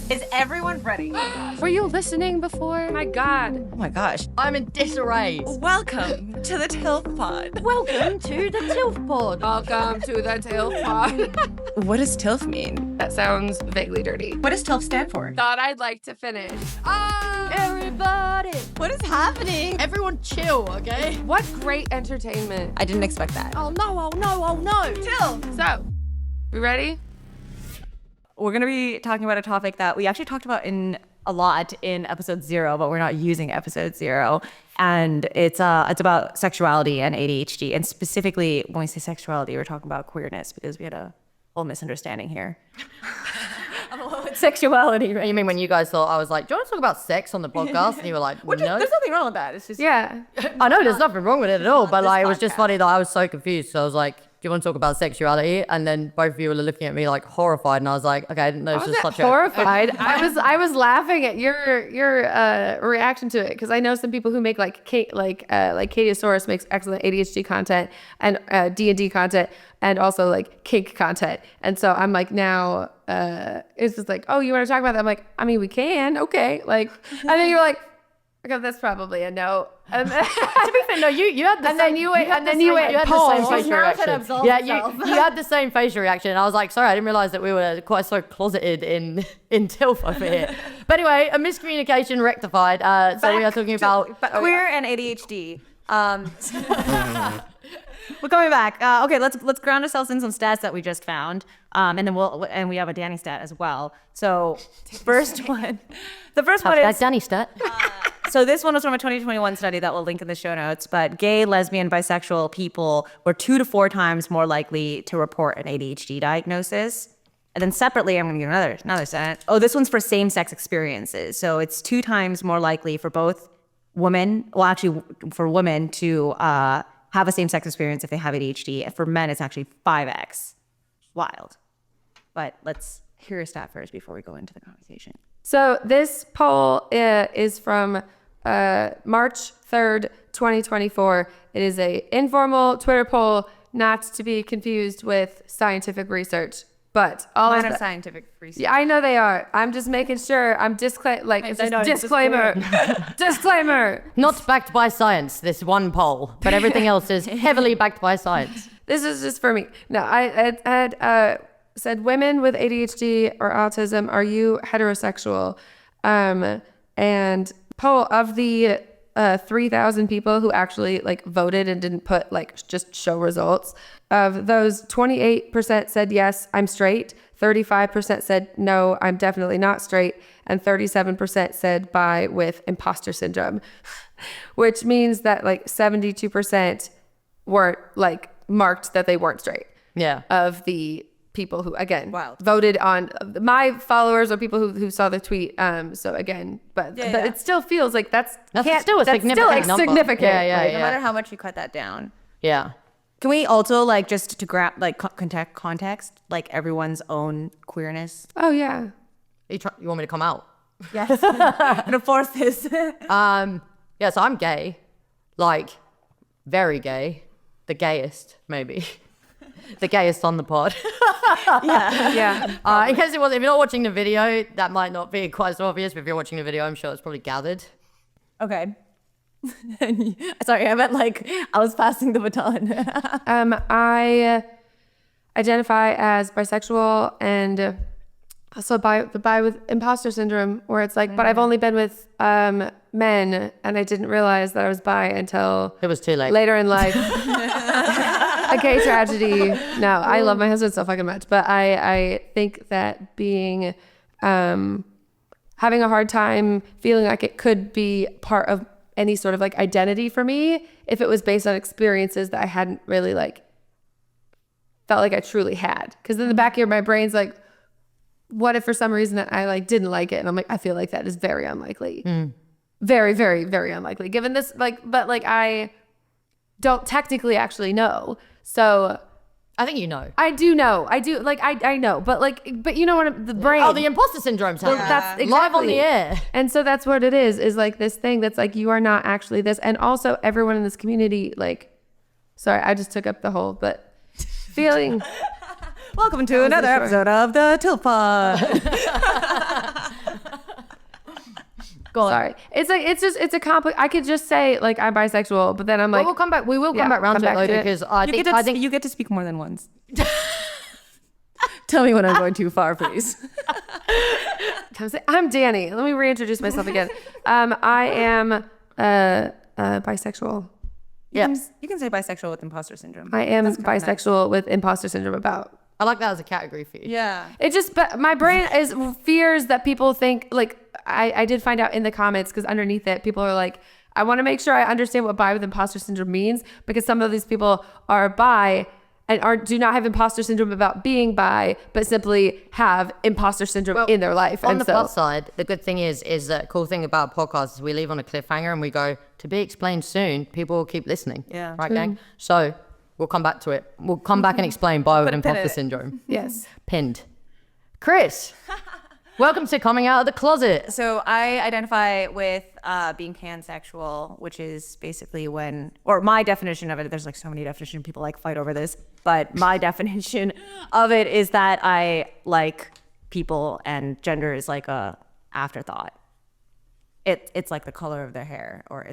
Is everyone ready? Were you listening before? My God. Oh my gosh, I'm in disarray. Welcome to the TILF Pod. Welcome to the TILF Pod. Welcome to the TILF Pod. What does TILF mean? That sounds vaguely dirty. What does TILF stand for? Thought I'd like to finish. Everybody. What is happening? Everyone chill, okay? What great entertainment. I didn't expect that. Oh no, oh no, oh no. TILF! So, we ready? We're going to be talking about a topic that we actually talked about a lot in episode 0, but we're not using episode 0. And it's about sexuality and ADHD. And specifically, when we say sexuality, we're talking about queerness because we had a whole misunderstanding here. Sexuality. You mean when you guys thought I was like, do you want to talk about sex on the podcast? And you were like, no. There's nothing wrong with that. It's just Yeah. I know there's nothing wrong with it at all, but like it was just funny that I was so confused. So I was like, do you want to talk about sexuality? And then both of you were looking at me like horrified, and I was like, okay, I didn't know this was such horrified. I was laughing at your reaction to it because I know some people who make like Katiosaurus makes excellent ADHD content and D&D content and also like kink content. And so I'm like now it's just like, oh, you want to talk about that? I'm like, I mean, we can, okay. Like, and then you're like, okay, that's probably a no. And then, To be fair, no, you had the and same. then you went, and then you went, You had the pause. same facial reaction. absolve Yeah, himself. you had the same facial reaction. And I was like, sorry, I didn't realize that we were quite so closeted in TILF over here. But anyway, a miscommunication rectified. So we are talking about queer and ADHD. We're coming back. Okay, let's ground ourselves in some stats that we just found, and then we have a Danny stat as well. So the first one is Danny stat. so this one was from a 2021 study that we'll link in the show notes. But gay, lesbian, bisexual people were 2 to 4 times more likely to report an ADHD diagnosis. And then separately, I'm going to give another stat. Oh, this one's for same-sex experiences. So it's 2 times more likely for both women, well, actually for women to have a same-sex experience if they have ADHD. And for men, it's actually 5x. Wild. But let's hear a stat first before we go into the conversation. So this poll is from March 3rd, 2024. It is a informal Twitter poll, not to be confused with scientific research. But all Mine of are the, scientific research. yeah, I know they are. I'm just making sure. I'm disclaimer. Disclaimer. Not backed by science, this one poll, but everything else is heavily backed by science. This is just for me. No, I had said women with ADHD or autism, are you heterosexual? And poll of the 3,000 people who actually like voted and didn't put like just show results. Of those, 28% said yes, I'm straight. 35% said no, I'm definitely not straight. And 37% said bi with imposter syndrome, which means that like 72% weren't like marked that they weren't straight. Yeah. Of the people who, again, Wild. voted on my followers or people who saw the tweet. So again, but it still feels like that's still a significant number. significant. Yeah. No matter how much you cut that down. Yeah. Can we also like just to grab like context, like everyone's own queerness? Oh yeah. You want me to come out? Yes. I'm gonna force this. Yeah, so I'm gay. Like, very gay. The gayest, maybe. The gayest on the pod. Yeah. In case if you're not watching the video, that might not be quite so obvious, but if you're watching the video, I'm sure it's probably gathered. Okay. Sorry, I meant like I was passing the baton. I identify as bisexual and also bi with imposter syndrome, where it's like, but I've only been with men, and I didn't realize that I was bi until It was too late. later in life. A gay tragedy. No, I love my husband so fucking much, but I think that being having a hard time feeling like it could be part of any sort of like identity for me if it was based on experiences that I hadn't really like felt like I truly had. Because in the back of my brain's like, what if for some reason that I like didn't like it? And I'm like, I feel like that is very unlikely. Very, very, very unlikely. Given this, like, but like I don't technically actually know. So I think you know. I do know. I do. Like, I know. But like, but you know what? The brain. Oh, the imposter syndrome's happening. That's exactly. Live on the air. And so that's what it is like this thing that's like, you are not actually this. And also everyone in this community, like, sorry, I just took up the whole, but feeling. Welcome to another episode of the TILF Pod. Go on. Sorry. It's a complex. I could just say like I'm bisexual, but then I'm Well, like, we'll come back. We will come Yeah, back round come to it back though, to it. because I think You get to speak more than once. Tell me when I'm going too far, please. I'm Danny. Let me reintroduce myself again. I am bisexual. yeah. You can say bisexual with imposter syndrome. I am That's kinda nice. bisexual with imposter syndrome about. I like that as a category for you. Yeah. It just, but my brain is fears that people think like I did find out in the comments because underneath it, people are like, I want to make sure I understand what bi with imposter syndrome means because some of these people are bi and do not have imposter syndrome about being bi, but simply have imposter syndrome in their life. On and the plus side, the good thing is that cool thing about podcasts is we leave on a cliffhanger and we go to be explained soon. People will keep listening. Yeah. Right, gang? So we'll come back to it. We'll come back and explain bi with Put a pin in imposter it. syndrome. Yes. Pinned. Chris, welcome to coming out of the closet. So I identify with being pansexual, which is basically when, or my definition of it, there's like so many definitions, people like fight over this, but my definition of it is that I like people and gender is like a afterthought. It's like the color of their hair or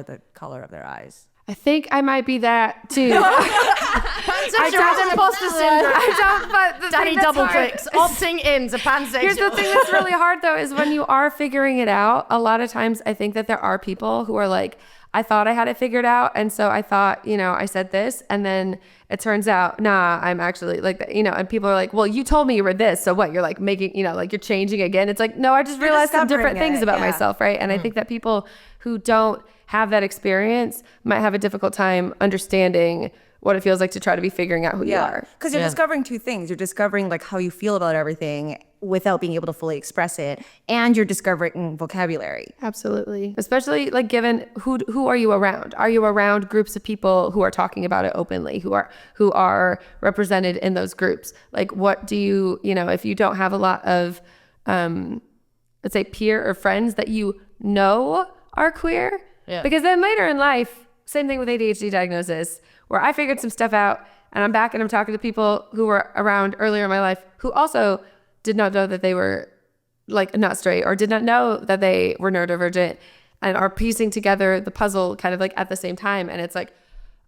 the color of their eyes. I think I might be that too. I don't imposter syndrome. I don't, but the Danny thing that's double hard- clicks, opting in to pansexual. Here's the thing that's really hard though is when you are figuring it out, a lot of times I think that there are people who are like, I thought I had it figured out. And so I thought, I said this and then it turns out, nah, I'm actually like, and people are like, well, you told me you were this. So what? You're like making, like you're changing again. It's like, no, I just realized some different discovering things it, about yeah. myself. Right. And I think that people who don't have that experience might have a difficult time understanding what it feels like to try to be figuring out who you are. Because you're discovering two things. You're discovering like how you feel about everything without being able to fully express it. And you're discovering vocabulary. Absolutely. Especially like given who are you around? Are you around groups of people who are talking about it openly, who are represented in those groups? Like what do you, if you don't have a lot of let's say peer or friends that you know are queer? Yeah. Because then later in life, same thing with ADHD diagnosis, where I figured some stuff out and I'm back and I'm talking to people who were around earlier in my life who also did not know that they were like not straight or did not know that they were neurodivergent and are piecing together the puzzle kind of like at the same time. And it's like,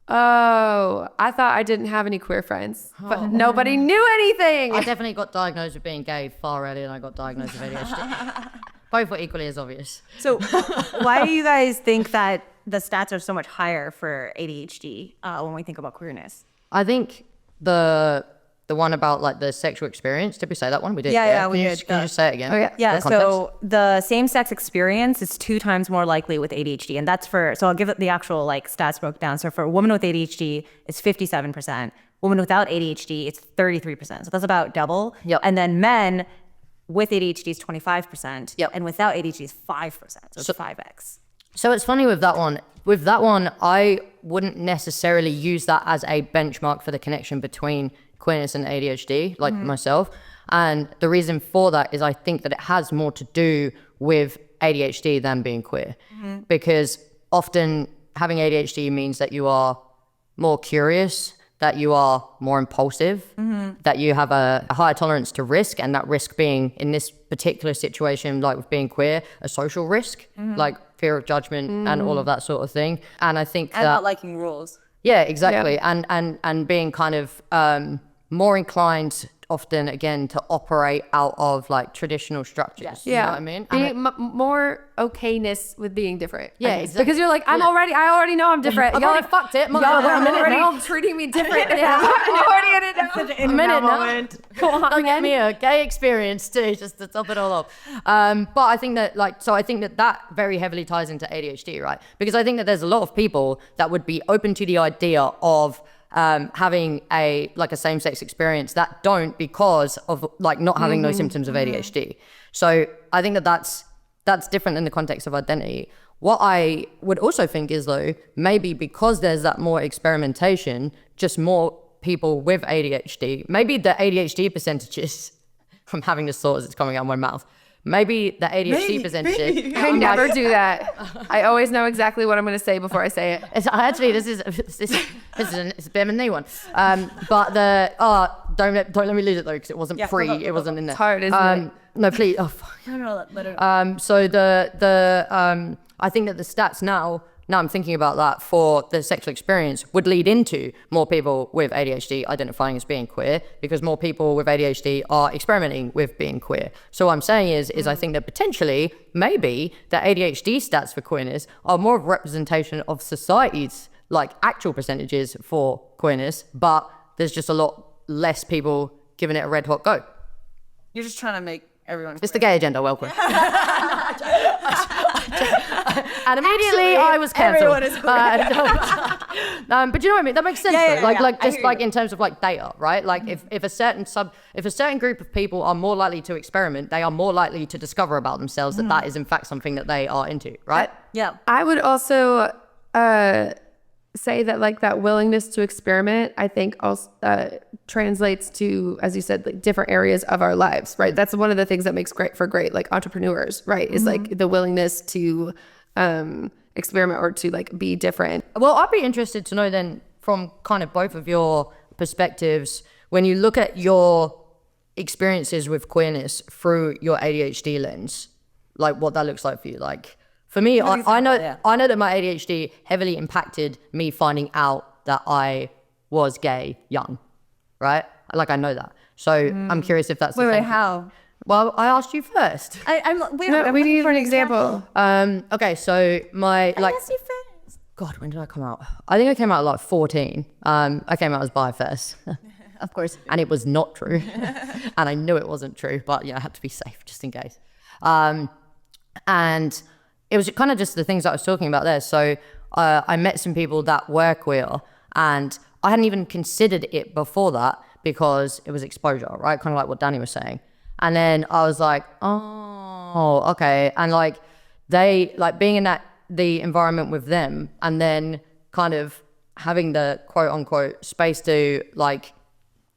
oh, I thought I didn't have any queer friends, but nobody knew anything. I definitely got diagnosed with being gay far earlier than I got diagnosed with ADHD. Both were equally as obvious. So why do you guys think that the stats are so much higher for ADHD when we think about queerness? I think the one about like the sexual experience, did we say that one? We did. Yeah, we Can you did. just- Can you just say it again? Oh, yeah. Yeah, For context? so the same-sex experience is 2 times more likely with ADHD, and that's so I'll give it the actual like stats broke down. So for a woman with ADHD, it's 57%. Woman without ADHD, it's 33%. So that's about double. Yep. And then men with ADHD is 25%. Yep. And without ADHD is 5%. So it's 5x. So it's funny with that one. With that one, I wouldn't necessarily use that as a benchmark for the connection between queerness and ADHD, like myself. And the reason for that is I think that it has more to do with ADHD than being queer. Because often having ADHD means that you are more curious, that you are more impulsive, that you have a higher tolerance to risk, and that risk being, in this particular situation, like with being queer, a social risk, like fear of judgment and all of that sort of thing. And I think And that... not liking rules. Yeah, exactly. And being kind of more inclined often, again, to operate out of like traditional structures. You know what I mean? Being more okayness with being different. Yeah, I guess. exactly. Because you're like, I already know I'm different. I've already fucked it. Y'all Mother- are minute already now. treating me different. already in it now. A minute now. Go on, Don't get man. me a gay experience too, just to top it all off. But I think that I think that very heavily ties into ADHD, right? Because I think that there's a lot of people that would be open to the idea of having a same-sex experience that don't because of like not having those symptoms of ADHD. So I think that that's different in the context of identity. What I would also think is though, maybe because there's that more experimentation, just more people with ADHD, maybe the ADHD percentages from having this thought as it's coming out of my mouth, maybe the ADHD percentages. I never do that. I always know exactly what I'm going to say before I say it. This is a bit of a new one. But don't let me lose it though, because it wasn't it wasn't in there. It's hard, isn't it? No, please. Oh, fuck. No, let it. So I think that the stats now I'm thinking about that for the sexual experience would lead into more people with ADHD identifying as being queer, because more people with ADHD are experimenting with being queer. So what I'm saying is I think that potentially, maybe the ADHD stats for queerness are more of a representation of society's like actual percentages for queerness, but there's just a lot less people giving it a red hot go. You're just trying to make everyone. It's the gay agenda, welcome. And immediately I was cancelled. Everyone is queer. But you know what I mean? That makes sense. Yeah, though. yeah, yeah. Like I just hear like you. in terms of like data, right? Like if a certain group of people are more likely to experiment, they are more likely to discover about themselves that is in fact something that they are into, right? Yeah. I would also say that like that willingness to experiment, I think also translates to, as you said, like different areas of our lives, right? That's one of the things that makes great like entrepreneurs, right? Is like the willingness to experiment or to like be different. Well, I'd be interested to know then from kind of both of your perspectives, when you look at your experiences with queerness through your ADHD lens, like what that looks like for you. Like for me, I know that my ADHD heavily impacted me finding out that I was gay young, right? Like I know that. So I'm curious if that's the Wait, thing. how? Well, I asked you first. We need an example. Okay, so my like. Yes, you first. God, when did I come out? I think I came out at like 14. I came out as bi first. Of course. And it was not true. And I knew it wasn't true, but I had to be safe just in case. And it was kind of just the things that I was talking about there. So I met some people that were queer, and I hadn't even considered it before that because it was exposure, right? Kind of like what Danny was saying. And then I was like, oh, okay. And like they, like being in the environment with them, and then kind of having the quote unquote space to like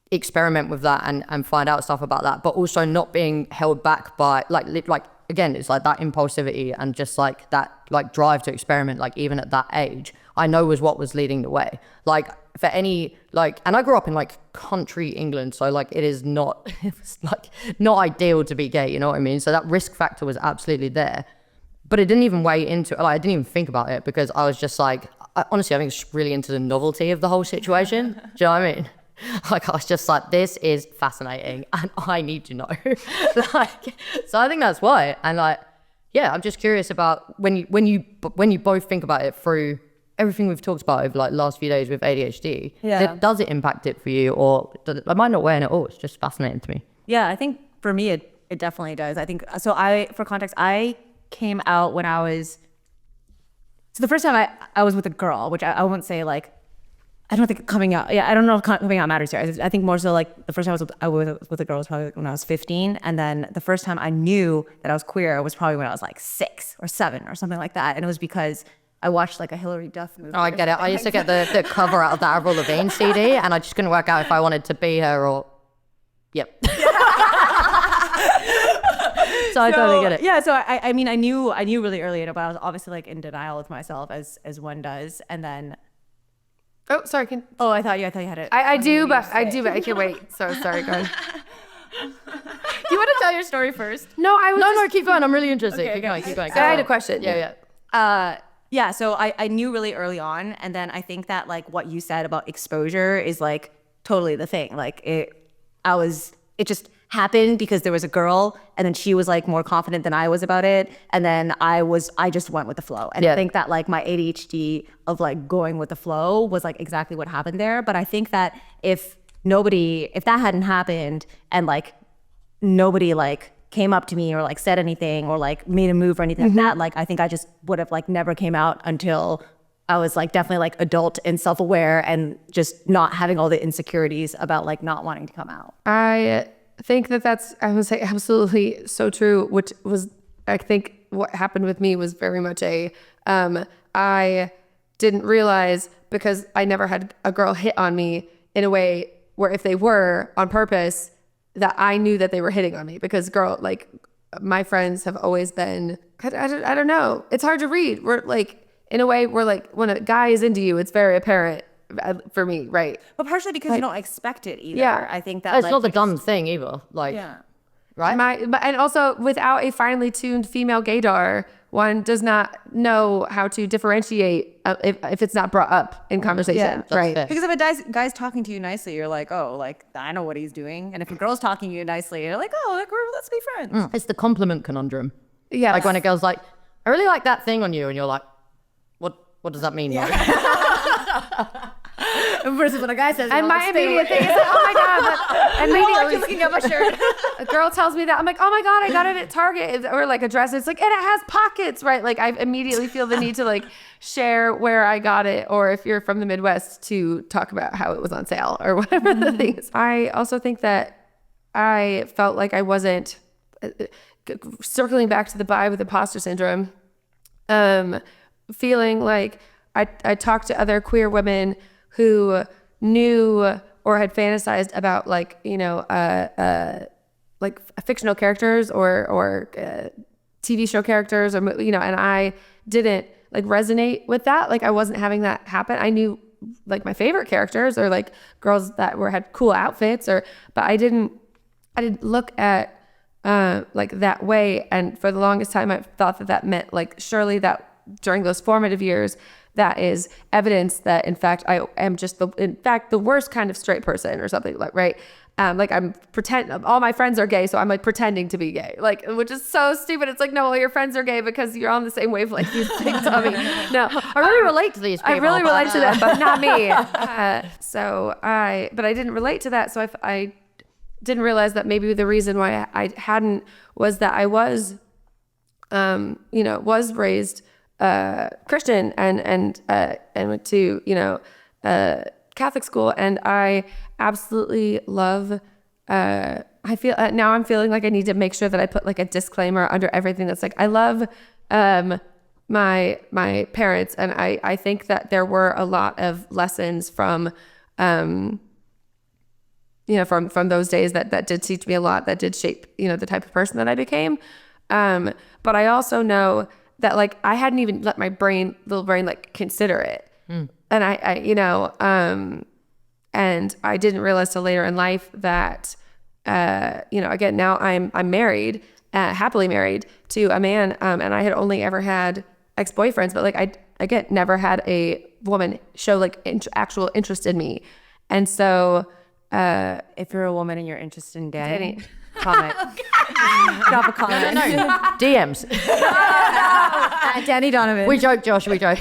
experiment with that and find out stuff about that, but also not being held back by like again, it's like that impulsivity and just like that like drive to experiment, like even at that age, I know was what was leading the way. Like for any like, and I grew up in like country England, so like it was like not ideal to be gay, you know what I mean? So that risk factor was absolutely there, but it didn't even weigh into like I didn't even think about it because I was just like, honestly, I think it's really into the novelty of the whole situation. Do you know what I mean? Like I was just like, this is fascinating and I need to know. Like, so I think that's why. And like, yeah, I'm just curious about when you both think about it through everything we've talked about over like the last few days with ADHD. Yeah. Does it impact it for you, or I might not weigh in at all? It's just fascinating to me. Yeah, I think for me it definitely does. I think so. For context, I came out when I was. So the first time I was with a girl, which I won't say like. I don't think coming out. Yeah, I don't know if coming out matters here. I think more so like the first time I was with a girl was probably when I was 15, and then the first time I knew that I was queer was probably when I was like 6 or 7 or something like that, and it was because I watched like a Hilary Duff movie. Oh, I get it. I used to get the cover out of that Avril Lavigne CD, and I just couldn't work out if I wanted to be her or. Yep. So I totally get it. Yeah, so I mean I knew really early, but I was obviously like in denial with myself as one does, and then. Oh, sorry. I thought you had it. I do, but I can't wait. So sorry, go ahead. Do you want to tell your story first? No, I was. No, keep going. I'm really interested. Okay, Keep going. I had a question. Yeah. Yeah, so I knew really early on, and then I think that like what you said about exposure is like totally the thing. Like it just happened because there was a girl, and then she was like more confident than I was about it, and then I just went with the flow. And I think that like my ADHD of like going with the flow was like exactly what happened there. But I think that if that hadn't happened and like nobody like came up to me or like said anything or like made a move or anything like that, like I think I just would have like never came out until I was like definitely like adult and self-aware and just not having all the insecurities about like not wanting to come out. I think that's, I would say, absolutely so true, which was, I think what happened with me was very much I didn't realize, because I never had a girl hit on me in a way where if they were on purpose, that I knew that they were hitting on me, because like my friends have always been, I don't know. It's hard to read. We're like, in a way, we're like, when a guy is into you, it's very apparent for me, right? But partially because you don't expect it either. Yeah. I think that It's not the dumb thing either. Like, yeah. right? And also without a finely tuned female gaydar, one does not know how to differentiate if it's not brought up in conversation, right? fair. Because if a guy's talking to you nicely, you're like, oh, like I know what he's doing. And if a girl's talking to you nicely, you're like, oh, like, let's be friends. It's the compliment conundrum. Yeah. Like when a girl's like, I really like that thing on you, and you're like, what does that mean? Yeah. Versus when a guy says, And my immediate thing is like, oh my God, but immediately looking at my shirt. a girl tells me that, I'm like, oh my God, I got it at Target, or like a dress. It's like, and it has pockets, right? Like I immediately feel the need to like share where I got it, or if you're from the Midwest, to talk about how it was on sale or whatever the thing is. I also think that I felt like I wasn't, circling back to the bi with imposter syndrome, feeling like I talked to other queer women who knew or had fantasized about like, you know, like fictional characters or TV show characters, or, you know, and I didn't like resonate with that. Like I wasn't having that happen. I knew like my favorite characters, or like girls that had cool outfits, but I didn't look at like that way. And for the longest time, I thought that meant like, surely that during those formative years, that is evidence that in fact I am just the worst kind of straight person or something, like, right? Like I'm all my friends are gay, so I'm like pretending to be gay, like, which is so stupid. It's like, no, all your friends are gay because you're on the same wavelength. You think, Tommy. No, I really relate to these people. I really relate to them, but not me. But I didn't relate to that. So I didn't realize that maybe the reason why I hadn't was that I was, you know, was raised Christian and went to, you know, Catholic school, and I absolutely love. I feel now I'm feeling like I need to make sure that I put like a disclaimer under everything that's like, I love my parents, and I think that there were a lot of lessons from you know, from those days that did teach me a lot, that did shape, you know, the type of person that I became. But I also know that like I hadn't even let my little brain like consider it. And I you know, and I didn't realize till later in life that, you know, again, now I'm married, happily married to a man. And I had only ever had ex-boyfriends, but like I, again, never had a woman show like actual interest in me. And so, If you're a woman and you're interested in Danny, comment. Drop a comment. No, DMs. Danny Donovan. We joke, Josh. We joke.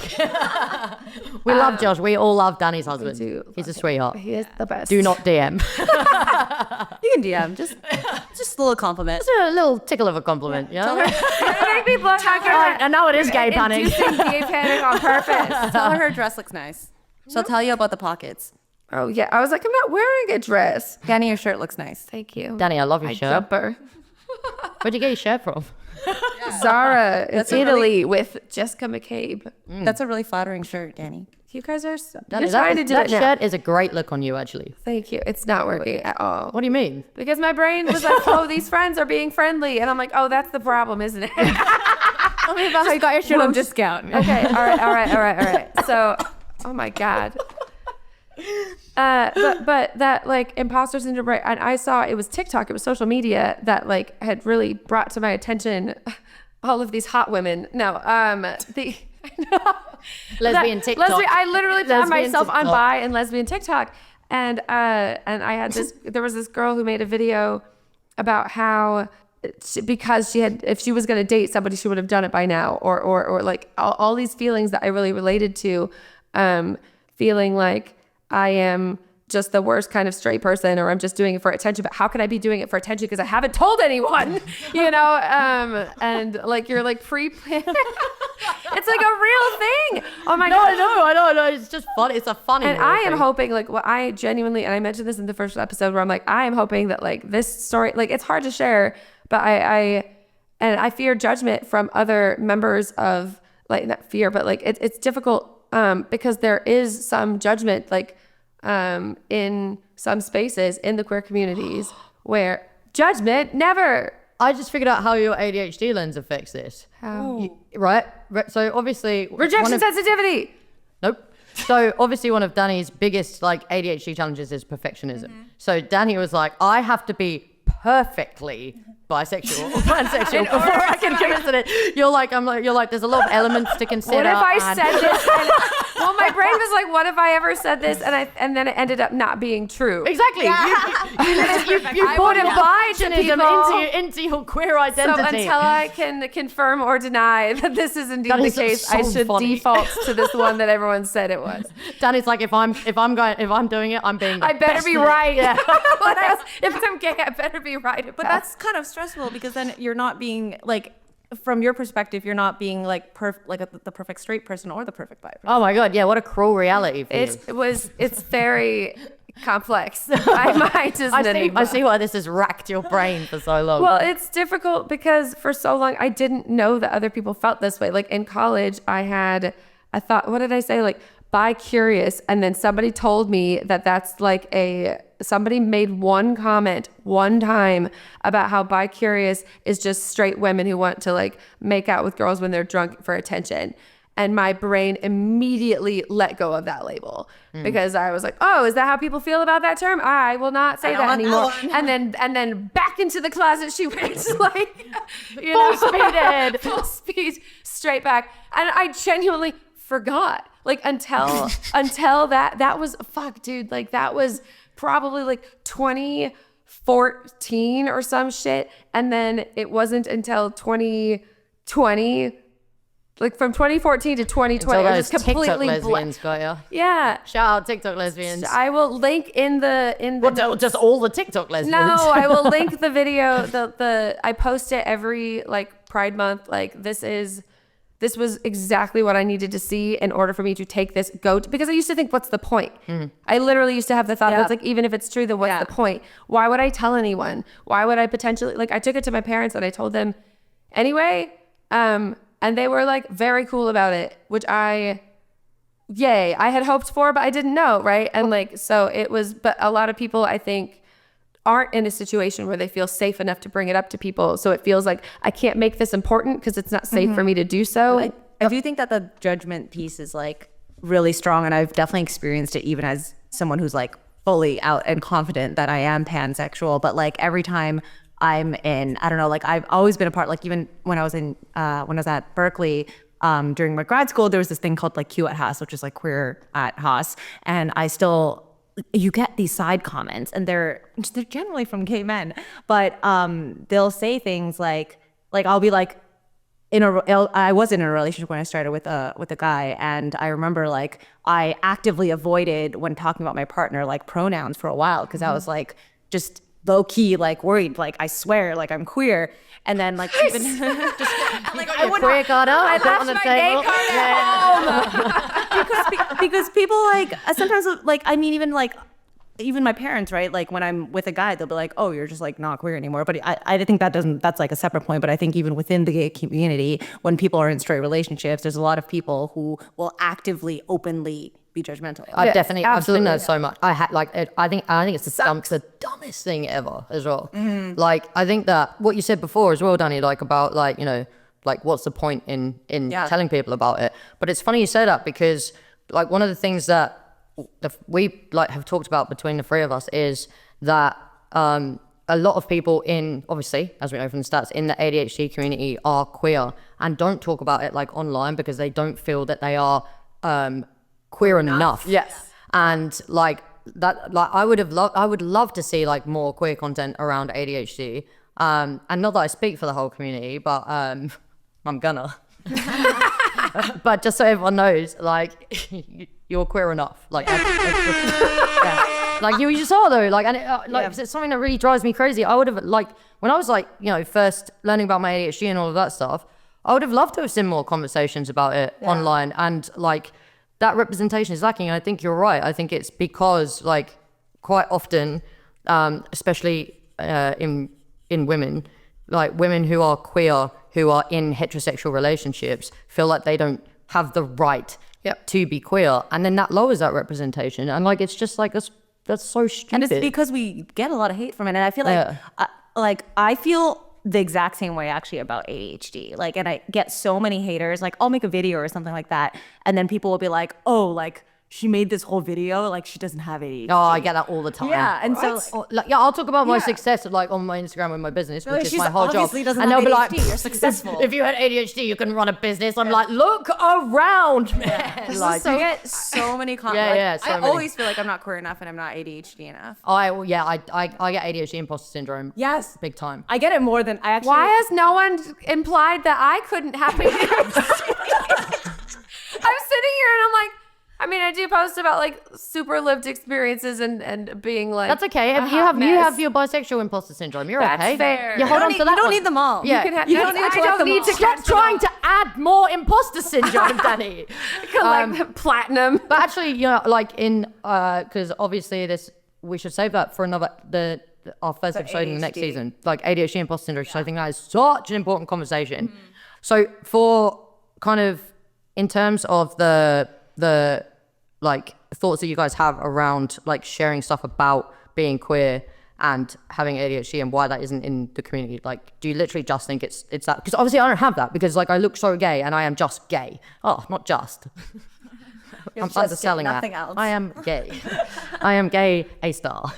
We love Josh. We all love Danny's husband. He's a sweetheart. he is the best. Do not DM. You can DM. Just a little compliment. Just a little tickle of a compliment. Yeah. Make me blow I know it is gay panic. Inducing gay panic on purpose. Tell her dress looks nice. She'll tell you about the pockets. Oh yeah, I was like, I'm not wearing a dress. Danny, your shirt looks nice. Thank you, Danny, I love your shirt. Jumper. Where'd you get your shirt from? Zara, it's Italy with Jessica McCabe. That's a really flattering shirt, Danny. You guys are so. Danny, You're trying to do that it now. shirt is a great look on you, actually. Thank you. It's not working at all. What do you mean? Because my brain was like, oh, these friends are being friendly, and I'm like, oh, that's the problem, isn't it? Tell me about how you got your shirt on discount. Okay, all right. So, oh my God. But that like imposter syndrome, right? And I saw it was TikTok, it was social media that like had really brought to my attention all of these hot women. No, Lesbian TikTok. I literally found Lesbian myself on TikTok. bi and lesbian TikTok, and I had there was this girl who made a video about how because if she was going to date somebody, she would have done it by now, or like all these feelings that I really related to, feeling like I am just the worst kind of straight person, or I'm just doing it for attention. But how can I be doing it for attention? Because I haven't told anyone, you know? And like, you're like pre-planned. It's like a real thing. Oh my God. I know. It's just funny. It's a funny And I am hoping, like, what I genuinely, and I mentioned this in the first episode where I'm like, I am hoping that like this story, like it's hard to share, but I fear judgment from other members of, like, not fear, but like it's difficult because there is some judgment, like, in some spaces in the queer communities where judgment never. I just figured out how your ADHD lens affects this. How? Right? So obviously... Rejection sensitivity. Nope. So obviously one of Danny's biggest like ADHD challenges is perfectionism. So Danny was like, I have to be perfectly bisexual or pansexual before I can commit to it. You're like, there's a lot of elements to consider. What if I said this? Well, my brain was like, what if I ever said this and then it ended up not being true? Exactly. You I brought wouldn't lie to people. into your queer identity. So until I can confirm or deny that this is indeed the is case, so I should funny. default to this one that everyone said it was. Danny's like, if I'm doing it, I'm being. I better be right. Yeah. If I'm gay, I better be right. But that's kind of stressful because then you're not being like, from your perspective, you're not being like the perfect straight person or the perfect bi person. Oh my God, yeah, what a cruel reality for you. It's very complex. My mind is I see why this has racked your brain for so long. Well, it's difficult because for so long I didn't know that other people felt this way. Like in college, I thought, what did I say? Like, bi-curious. And then somebody told me that that's like somebody made one comment one time about how bi-curious is just straight women who want to like make out with girls when they're drunk for attention. And my brain immediately let go of that label because I was like, oh, is that how people feel about that term? I will not say that anymore. And then back into the closet she went, like, full speed, straight back. And I genuinely forgot, like, until that was, fuck, dude, like that was probably like 2014 or some shit. And then it wasn't until 2020, like from 2014 to 2020, I was just completely TikTok lesbians got you. Yeah. Shout out TikTok lesbians. I will link in the Well, just all the TikTok lesbians. No, I will link the video. I post it every like Pride Month. Like this was exactly what I needed to see in order for me to take this because I used to think, what's the point? I literally used to have the thought that's like, even if it's true, then what's the point? Why would I tell anyone? Why would I potentially, like, I took it to my parents and I told them anyway. And they were like very cool about it, which I had hoped for, but I didn't know. Right. And like, so it was, but a lot of people I think aren't in a situation where they feel safe enough to bring it up to people. So it feels like I can't make this important because it's not safe for me to do so. I do think that the judgment piece is like really strong. And I've definitely experienced it even as someone who's like fully out and confident that I am pansexual. But like every time I'm in, I don't know, like I've always been a part, like even when I was at Berkeley, during my grad school, there was this thing called like Q at Haas, which is like queer at Haas. And you get these side comments and they're generally from gay men, but they'll say things like I'll be like, I was in a relationship when I started with a guy, and I remember like I actively avoided when talking about my partner like pronouns for a while because I was like just low key like worried, like I swear like I'm queer, and then like even just like I would queer card out. I left my gay card at home because people like sometimes like I mean even my parents, right? Like when I'm with a guy, they'll be like, "Oh, you're just like not queer anymore." But I think that's like a separate point. But I think even within the gay community, when people are in straight relationships, there's a lot of people who will actively, openly be judgmental. I've seen that so much. I think it's the dumbest thing ever as well. Like I think that what you said before as well, Danny, like about like, you know, like what's the point in telling people about it? But it's funny you say that because like one of the things that we like have talked about between the three of us is that a lot of people in, obviously, as we know from the stats, in the ADHD community are queer and don't talk about it like online because they don't feel that they are queer enough. Yes. And like that, like I would love to see like more queer content around ADHD. And not that I speak for the whole community, but I'm gonna. But just so everyone knows, like you're queer enough. Like, yeah. Like you just are though. Like, and it's something that really drives me crazy. I would have like when I was like, you know, first learning about my ADHD and all of that stuff, I would have loved to have seen more conversations about it online, and like that representation is lacking. And I think you're right. I think it's because like quite often, especially in women, like women who are queer, who are in heterosexual relationships, feel like they don't have the right to be queer, and then that lowers that representation. And like it's just like that's so stupid. And it's because we get a lot of hate from it. And I feel like I feel the exact same way actually about ADHD. Like, and I get so many haters. Like, I'll make a video or something like that, and then people will be like, "Oh, like she made this whole video like she doesn't have ADHD. Oh, I get that all the time. Yeah, and so I'll talk about my success like on my Instagram with my business, which is she's my whole job. obviously doesn't And have they'll be like, ADHD, you're successful. If you had ADHD, you can run a business. I'm like, look around, man. Like, I get so many comments. Yeah, so I many. always feel like I'm not queer enough and I'm not ADHD enough. I get ADHD imposter syndrome. Yes, Big time. I get it more than I actually. Why has no one implied that I couldn't have ADHD? I'm sitting here and I'm like, I mean, I do post about like super lived experiences and being like, That's okay. a You hot have mess. your bisexual imposter syndrome. You're That's okay. fair. You hold on need, to that. you don't one. need them all. Yeah. You can have, You don't need to I collect don't them need all. to Stop catch them trying all. to add more imposter syndrome, Danny. Like platinum. But actually, you know, like in because obviously we should save that for our first episode in the next ADHD. season, like ADHD imposter syndrome. So I think that is such an important conversation. So for kind of in terms of the like thoughts that you guys have around like sharing stuff about being queer and having ADHD and why that isn't in the community, like do you literally just think it's that? Because obviously I don't have that because like I look so gay and I am just gay. Oh, not just. I'm just gay, underselling that. nothing else. I am gay. I am gay, a star.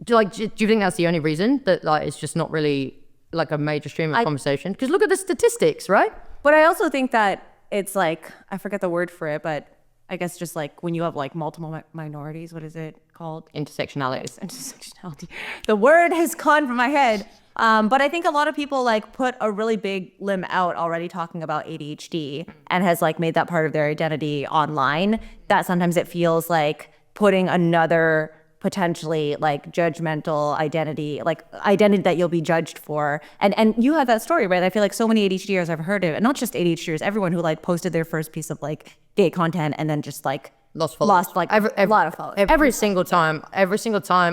Do you think that's the only reason that like it's just not really like a major stream of conversation? Because look at the statistics, right? But I also think that it's like, I forget the word for it, but I guess just like when you have like multiple minorities, what is it called? Intersectionality. Intersectionality. The word has gone from my head. But I think a lot of people like put a really big limb out already talking about ADHD and has like made that part of their identity online, that sometimes it feels like putting another potentially like judgmental identity that you'll be judged for. And you had that story, right? I feel like so many ADHDers I've heard of, and not just ADHDers, everyone who like posted their first piece of like gay content and then just like Lost followers. like a lot of followers. Every single time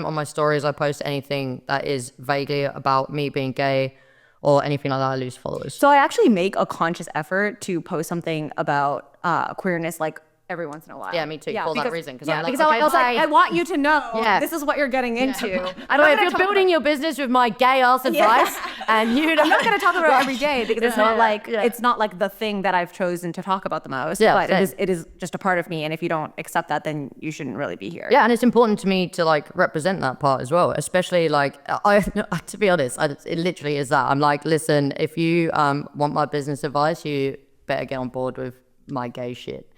on my stories I post anything that is vaguely about me being gay or anything like that, I lose followers. So I actually make a conscious effort to post something about queerness like every once in a while. Yeah, me too, for that reason, because I'm like, because I okay, was like, bye. I want you to know Yeah. this is what you're getting into. I know if you're building your business with my gay ass advice and you don't, I'm not gonna talk about it every day because it's not like it's not like the thing that I've chosen to talk about the most. Yeah, but same. it is just a part of me, and if you don't accept that, then you shouldn't really be here. yeah, and it's important to me to like represent that part as well, especially like to be honest, it literally is that. I'm like, listen, if you want my business advice, you better get on board with my gay shit.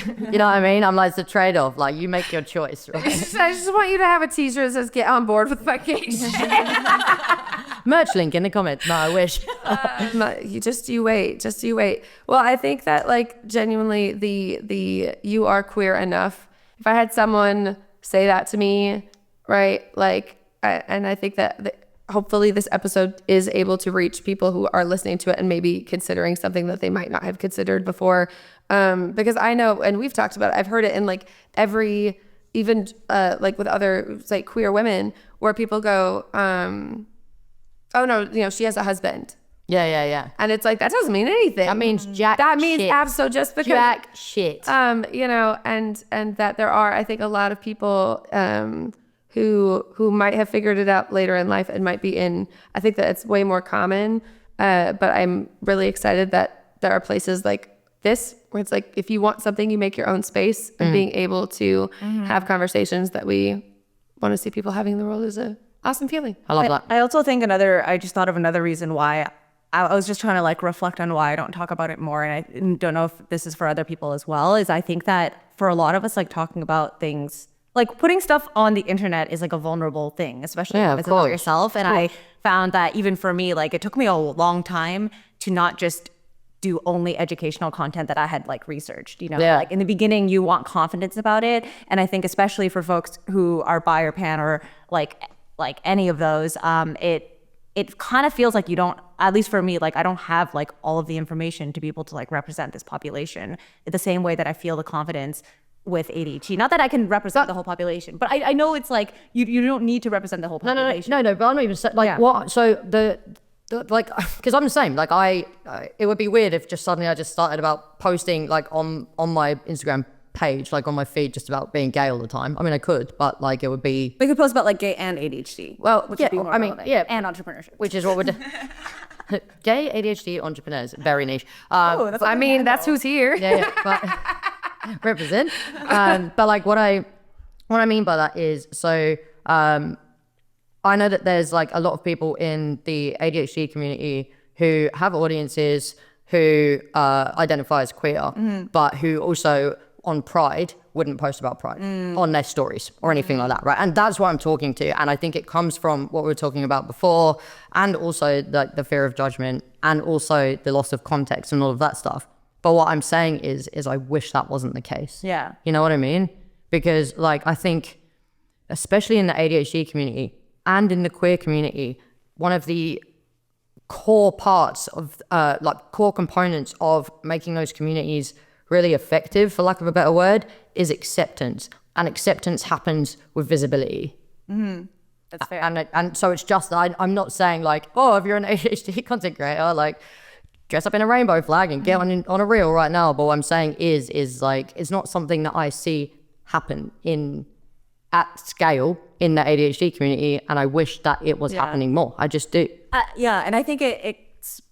You know what I mean? I'm like, it's a trade-off. Like, you make your choice, right? I just want you to have a t-shirt that says "Get on board with my gay shit." Merch link in the comments. No, I wish. You wait. Well, I think that like genuinely the you are queer enough. If I had someone say that to me, right? Like, and I think that hopefully this episode is able to reach people who are listening to it and maybe considering something that they might not have considered before. Because I know, and we've talked about it, I've heard it in like every, even like with other like queer women where people go, oh no, you know, she has a husband. Yeah. And it's like, that doesn't mean anything. That means jack That means shit. absolutely just because. Jack shit. You know, and that there are, I think, a lot of people who might have figured it out later in life and might be in, I think that it's way more common. But I'm really excited that there are places like this where it's like, if you want something, you make your own space, and being able to have conversations that we want to see people having in the world is a awesome feeling. I love that. I also think I just thought of another reason why I was just trying to like reflect on why I don't talk about it more. And I don't know if this is for other people as well, is I think that for a lot of us, like talking about things, like putting stuff on the internet is like a vulnerable thing, especially Yeah, if of it's about course. yourself. And I found that even for me, like it took me a long time to not just do only educational content that I had like researched, you know, Yeah. like in the beginning you want confidence about it. And I think especially for folks who are bi or pan or like any of those, it kind of feels like you don't, at least for me, like I don't have like all of the information to be able to like represent this population the same way that I feel the confidence with ADHD. Not that I can represent the whole population, but I know it's like you don't need to represent the whole population. No, but I'm not even like Yeah. what. So the like, because I'm the same. Like it would be weird if just suddenly I just started about posting like on my Instagram page, like on my feed, just about being gay all the time. I mean, I could, but like it would be. We could post about like gay and ADHD. Well, which yeah, would be more I mean, relevant. yeah. And entrepreneurship. Which is what we're doing. Gay ADHD entrepreneurs, very niche. Oh, that's I mean, that's who's here. Yeah, but represent. But like what I mean by that is, so I know that there's like a lot of people in the ADHD community who have audiences who identify as queer, but who also on Pride wouldn't post about Pride on their stories or anything like that, right? And that's what I'm talking to. And I think it comes from what we were talking about before, and also the fear of judgment, and also the loss of context and all of that stuff. But what I'm saying is I wish that wasn't the case. Yeah. You know what I mean? Because like, I think, especially in the ADHD community and in the queer community, one of the core parts of, like core components of making those communities really effective, for lack of a better word, is acceptance. And acceptance happens with visibility. That's fair. And so it's just, I'm not saying like, oh, if you're an ADHD content creator, like dress up in a rainbow flag and get on a reel right now. But what I'm saying is like, it's not something that I see happen at scale in the ADHD community. And I wish that it was happening more. I just do. Yeah, and I think it's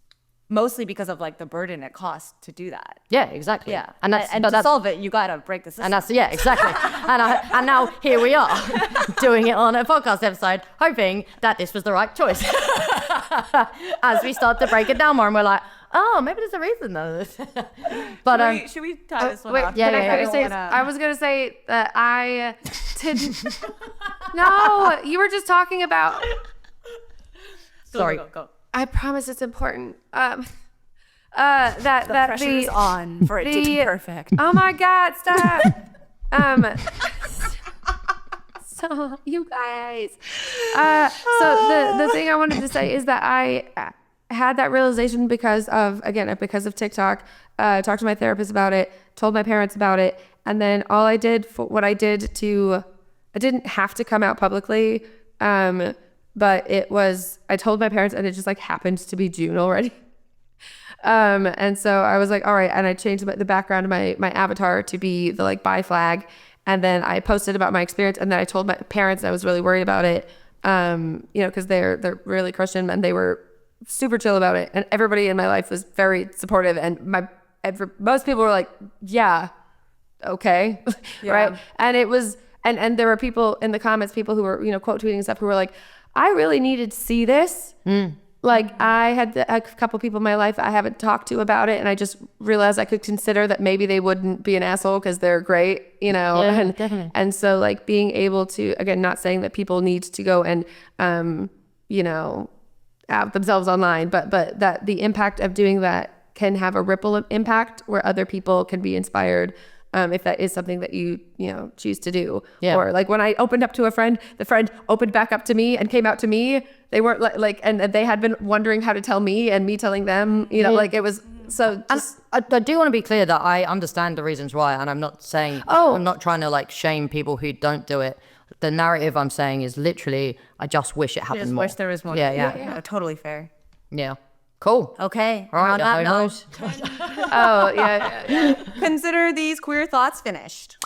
mostly because of like the burden it costs to do that. Yeah, exactly. Yeah, And that's, and but to that's, solve it, you gotta break the system. and that's, yeah, exactly. and now here we are doing it on a podcast episode, hoping that this was the right choice. As we start to break it down more, and we're like, oh, maybe there's a reason though. But should we tie this one Wait, off? yeah, can yeah, I yeah. finish this? I was gonna say that I didn't. No, you were just talking about. sorry. Go. I promise it's important. That Pressure's on for it to be perfect. Oh my God! Stop. So you guys. So the thing I wanted to say is that I had that realization because of TikTok. Talked to my therapist about it. Told my parents about it, and then all I did I didn't have to come out publicly. But I told my parents, and it just like happened to be June already. And so I was like, all right. And I changed the background of my avatar to be the like bi flag. And then I posted about my experience. And then I told my parents I was really worried about it. Cause they're really Christian and they were super chill about it. And everybody in my life was very supportive. And most people were like, yeah, okay. Yeah. Right. And it was, and there were people in the comments, people who were, quote tweeting stuff who were like, I really needed to see this. Like I had a couple people in my life I haven't talked to about it. And I just realized I could consider that maybe they wouldn't be an asshole because they're great, Yeah, definitely. And so like being able to, again, not saying that people need to go and, out themselves online, but that the impact of doing that can have a ripple impact where other people can be inspired. If that is something that you choose to do. Yeah. Or like when I opened up to a friend, the friend opened back up to me and came out to me. They weren't like and they had been wondering how to tell me and me telling them, like it was so just, And I do want to be clear that I understand the reasons why, and I'm not saying, I'm not trying to like shame people who don't do it. The narrative I'm saying is literally, I just wish it happened Just more. wish there was more. Yeah. Totally fair. Yeah. Cool. Okay. All right. On that who note, knows? oh yeah. consider these queer thoughts finished.